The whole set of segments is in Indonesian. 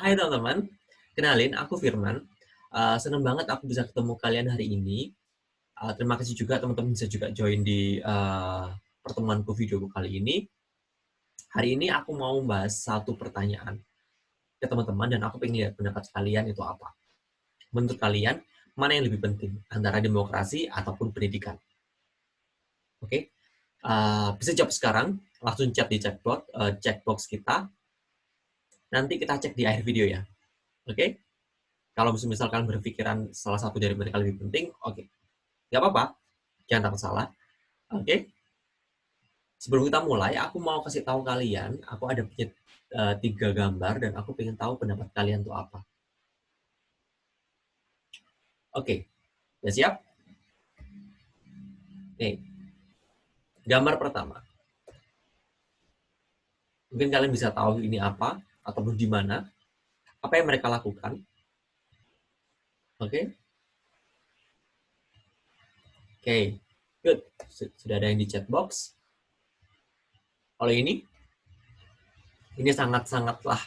Hai teman-teman, kenalin aku Firman. Senang banget aku bisa ketemu kalian hari ini. Terima kasih juga teman-teman bisa juga join di pertemuanku videoku kali ini. Hari ini aku mau bahas satu pertanyaan ke teman-teman dan aku pengen lihat pendapat kalian itu apa. Menurut kalian, mana yang lebih penting antara demokrasi ataupun pendidikan? Oke, bisa jawab sekarang, langsung chat di chatbox kita. Nanti kita cek di akhir video ya. Oke? Kalau misalkan berpikiran salah satu dari mereka lebih penting, oke. Nggak apa-apa, jangan takut salah. Oke, sebelum kita mulai, aku mau kasih tahu kalian, aku ada punya 3 gambar dan aku pengen tahu pendapat kalian tuh apa. Oke, udah siap? Nih, gambar pertama. Mungkin kalian bisa tahu ini apa, ataupun di mana, apa yang mereka lakukan. Oke, oke, good. Sudah ada yang di chat box. Kalau ini sangat-sangatlah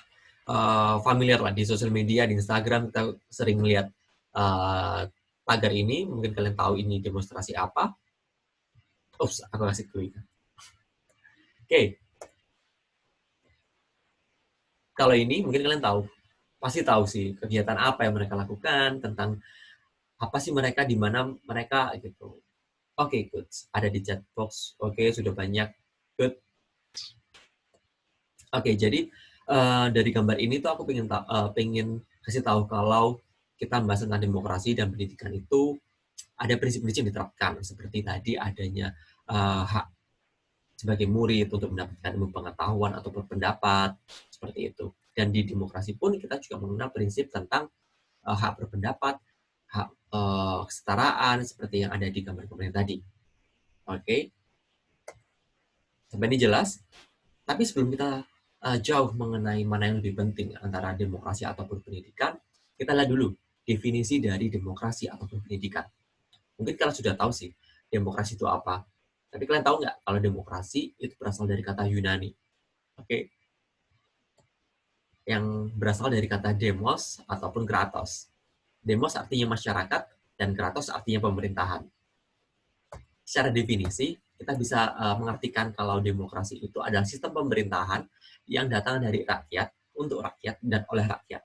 familiar lah di sosial media, di Instagram kita sering melihat tagar ini. Mungkin kalian tahu ini demonstrasi apa. Ups, aku kasih clue. Oke, kalau ini mungkin kalian tahu, pasti tahu sih kegiatan apa yang mereka lakukan, tentang apa sih mereka, di mana mereka gitu. Oke, good. Ada di chat box. Oke, sudah banyak. Good. Oke, jadi dari gambar ini tuh aku pengen kasih tahu kalau kita membahas tentang demokrasi dan pendidikan itu ada prinsip-prinsip yang diterapkan seperti tadi adanya hak sebagai murid untuk mendapatkan ilmu pengetahuan atau berpendapat seperti itu. Dan di demokrasi pun kita juga mengenal prinsip tentang hak berpendapat, hak kesetaraan seperti yang ada di gambar-gambar tadi. Oke, sampai ini jelas. Tapi sebelum kita jauh mengenai mana yang lebih penting antara demokrasi ataupun pendidikan, kita lihat dulu definisi dari demokrasi ataupun pendidikan. Mungkin kalian sudah tahu sih demokrasi itu apa. Tapi kalian tahu nggak kalau demokrasi itu berasal dari kata Yunani? Oke, yang berasal dari kata demos ataupun kratos. Demos artinya masyarakat dan kratos artinya pemerintahan. Secara definisi, kita bisa mengartikan kalau demokrasi itu adalah sistem pemerintahan yang datang dari rakyat, untuk rakyat, dan oleh rakyat.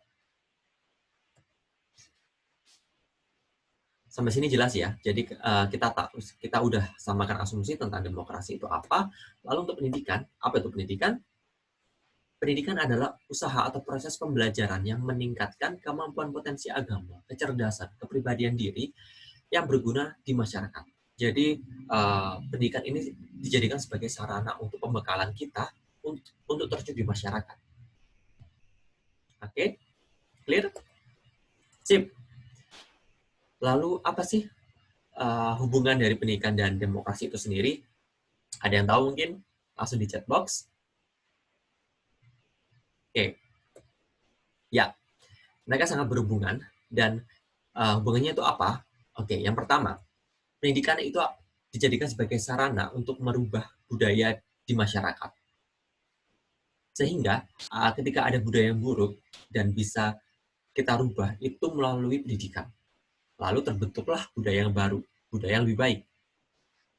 Sampai sini jelas ya. Jadi kita udah samakan asumsi tentang demokrasi itu apa. Lalu untuk pendidikan, apa itu pendidikan? Pendidikan adalah usaha atau proses pembelajaran yang meningkatkan kemampuan potensi agama, kecerdasan, kepribadian diri yang berguna di masyarakat. Jadi pendidikan ini dijadikan sebagai sarana untuk pembekalan kita untuk terjun di masyarakat. Oke, clear? Sip. Lalu apa sih hubungan dari pendidikan dan demokrasi itu sendiri? Ada yang tahu mungkin? Langsung di chat box. Oke, ya, mereka sangat berhubungan dan hubungannya itu apa? Oke, yang pertama, pendidikan itu dijadikan sebagai sarana untuk merubah budaya di masyarakat. Sehingga ketika ada budaya yang buruk dan bisa kita rubah itu melalui pendidikan. Lalu terbentuklah budaya yang baru, budaya yang lebih baik.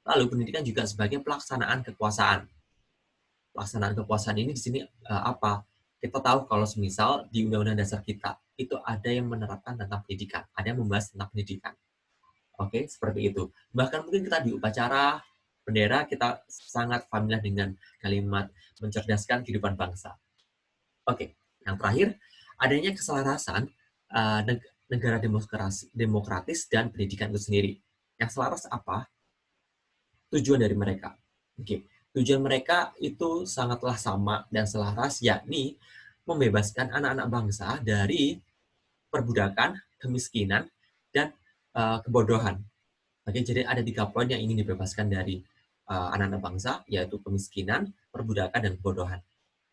Lalu pendidikan juga sebagai pelaksanaan kekuasaan. Pelaksanaan kekuasaan ini di sini apa? Kita tahu kalau semisal di Undang-Undang Dasar kita itu ada yang menerapkan tentang pendidikan, ada yang membahas tentang pendidikan. Oke, seperti itu. Bahkan mungkin kita di upacara bendera kita sangat familiar dengan kalimat mencerdaskan kehidupan bangsa. Oke, yang terakhir adanya keselarasan negara demokratis dan pendidikan itu sendiri. Yang selaras apa? Tujuan dari mereka. Oke, tujuan mereka itu sangatlah sama dan selaras, yakni membebaskan anak-anak bangsa dari perbudakan, kemiskinan, dan kebodohan. Oke, jadi ada 3 poin yang ingin dibebaskan dari anak-anak bangsa, yaitu kemiskinan, perbudakan, dan kebodohan.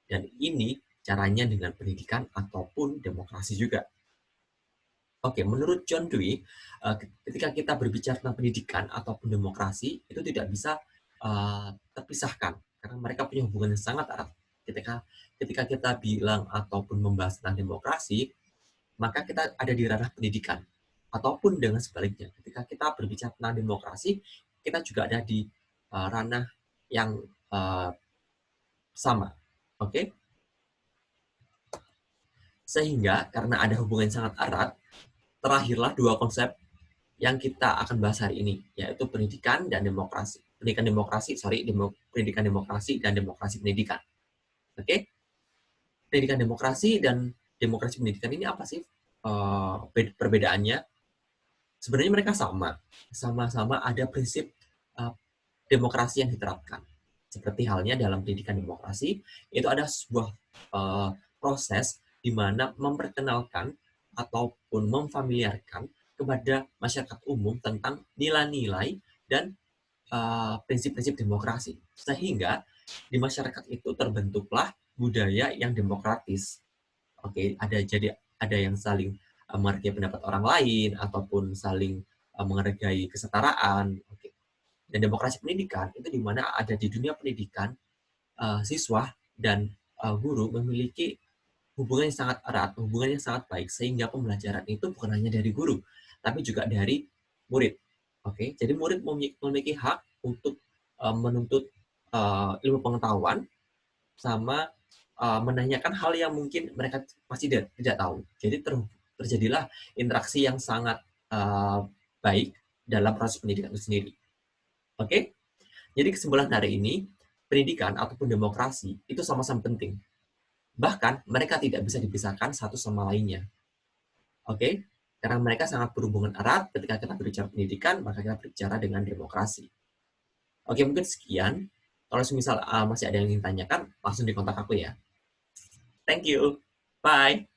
Dan ini caranya dengan pendidikan ataupun demokrasi juga. Oke, menurut John Dewey, ketika kita berbicara tentang pendidikan ataupun demokrasi, itu tidak bisa terpisahkan, karena mereka punya hubungan yang sangat erat. Ketika kita bilang ataupun membahas tentang demokrasi, maka kita ada di ranah pendidikan. Ataupun dengan sebaliknya, ketika kita berbicara tentang demokrasi, kita juga ada di ranah yang sama. Oke? Sehingga karena ada hubungan yang sangat erat, terakhirlah dua konsep yang kita akan bahas hari ini, yaitu pendidikan dan demokrasi. Pendidikan demokrasi dan demokrasi pendidikan. Oke? Pendidikan demokrasi dan demokrasi pendidikan ini apa sih perbedaannya? Sebenarnya mereka sama-sama ada prinsip demokrasi yang diterapkan. Seperti halnya dalam pendidikan demokrasi, itu ada sebuah proses di mana memperkenalkan ataupun memfamiliarkan kepada masyarakat umum tentang nilai-nilai dan prinsip-prinsip demokrasi. Sehingga di masyarakat itu terbentuklah budaya yang demokratis. Oke, ada yang saling menghargai pendapat orang lain ataupun saling menghargai kesetaraan. Oke. Dan demokrasi pendidikan itu di mana ada di dunia pendidikan, siswa dan guru memiliki hubungan yang sangat erat, hubungan yang sangat baik, sehingga pembelajaran itu bukan hanya dari guru, tapi juga dari murid. Oke, jadi murid memiliki hak untuk menuntut ilmu pengetahuan sama menanyakan hal yang mungkin mereka masih tidak tahu. Jadi terjadilah interaksi yang sangat baik dalam proses pendidikan itu sendiri. Oke? Jadi kesimpulan hari ini, pendidikan ataupun demokrasi itu sama-sama penting. Bahkan mereka tidak bisa dipisahkan satu sama lainnya. Oke? Karena mereka sangat berhubungan erat. Ketika kita berbicara pendidikan, maka kita berbicara dengan demokrasi. Oke, mungkin sekian. Kalau misal masih ada yang ingin tanyakan, langsung dikontak aku ya. Thank you. Bye.